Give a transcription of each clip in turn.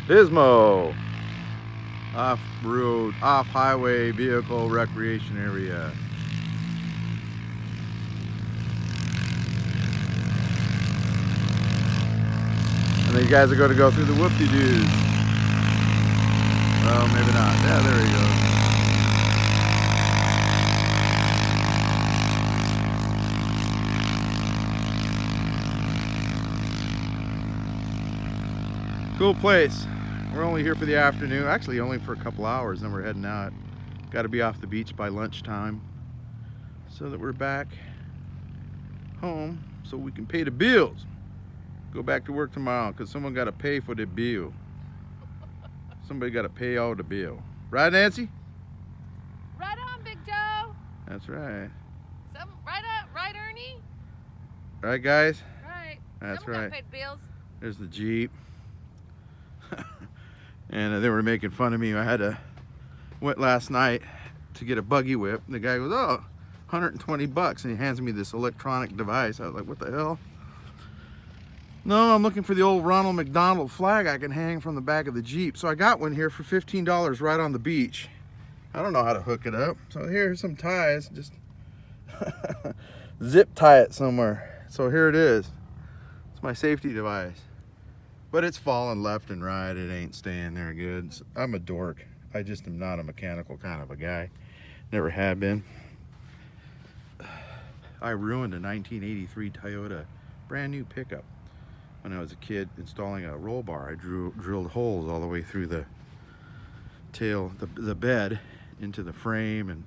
Pismo, off-road, off-highway vehicle recreation area. And you guys are going to go through the whoop-de-doos. Well, maybe not. Yeah, there you go. Cool place. We're only here for the afternoon. Actually, only for a couple hours, then we're heading out. Got to be off the beach by lunchtime so that we're back home so we can pay the bills. Go back to work tomorrow because someone got to pay for the bill. Somebody got to pay all the bill. Right, Nancy? Right on, Big Joe. That's right. Right, Ernie? Right, guys? Right. That's Someone right. gotta pay the bills. There's the Jeep. And they were making fun of me. Went last night to get a buggy whip. And the guy goes, oh, 120 bucks. And he hands me this electronic device. I was like, what the hell? No, I'm looking for the old Ronald McDonald flag I can hang from the back of the Jeep. So I got one here for $15 right on the beach. I don't know how to hook it up. So here's some ties. Just zip tie it somewhere. So here it is. It's my safety device. But it's falling left and right. It ain't staying there good. I'm a dork. I just am not a mechanical kind of a guy. Never have been. I ruined a 1983 Toyota brand new pickup. When I was a kid installing a roll bar, I drilled holes all the way through the tail, the bed, into the frame and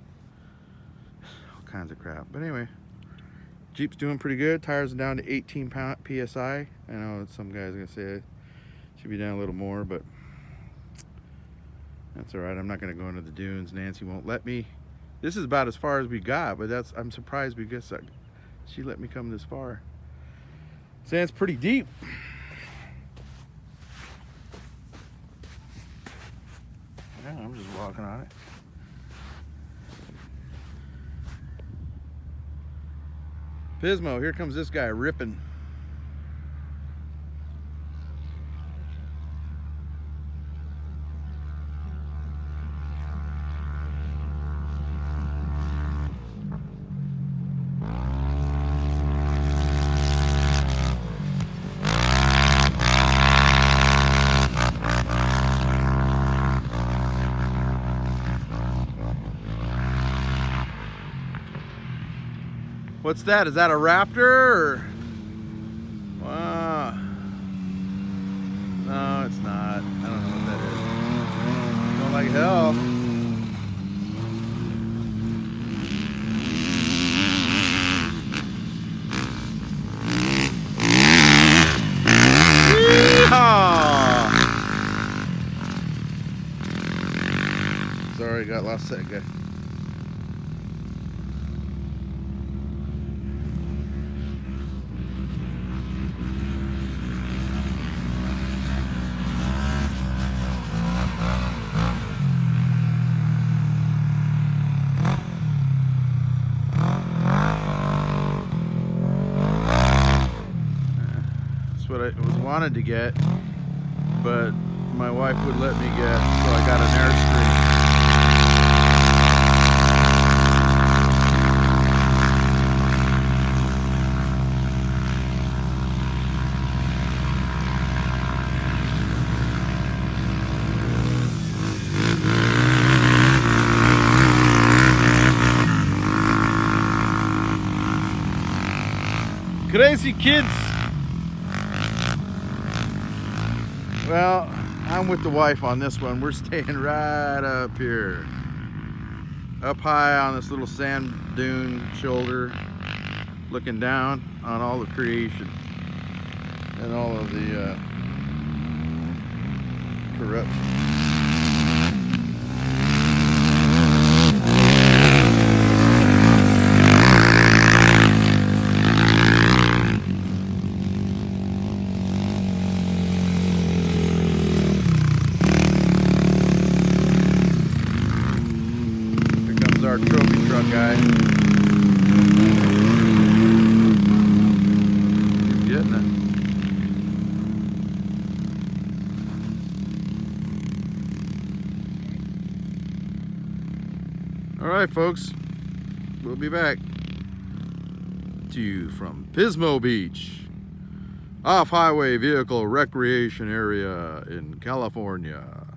all kinds of crap. But anyway, Jeep's doing pretty good. Tires are down to 18 PSI. I know some guys are gonna say it should be down a little more, but that's all right. I'm not gonna go into the dunes. Nancy won't let me. This is about as far as we got, but I'm surprised because she let me come this far. Sand's pretty deep. Yeah, I'm just walking on it. Pismo, here comes this guy ripping. What's that? Is that a raptor? Or? Wow. No, it's not. I don't know what that is. Going like hell. Yeehaw! Sorry, got lost that guy. What I was wanted to get, but my wife would let me get, so I got an Airstream. Crazy kids. Well, I'm with the wife on this one. We're staying right up here. Up high on this little sand dune shoulder, looking down on all the creation and all of the corruption. Our trophy truck guy. He's getting it. All right, folks. We'll be back to you from Pismo Beach, off-highway vehicle recreation area in California.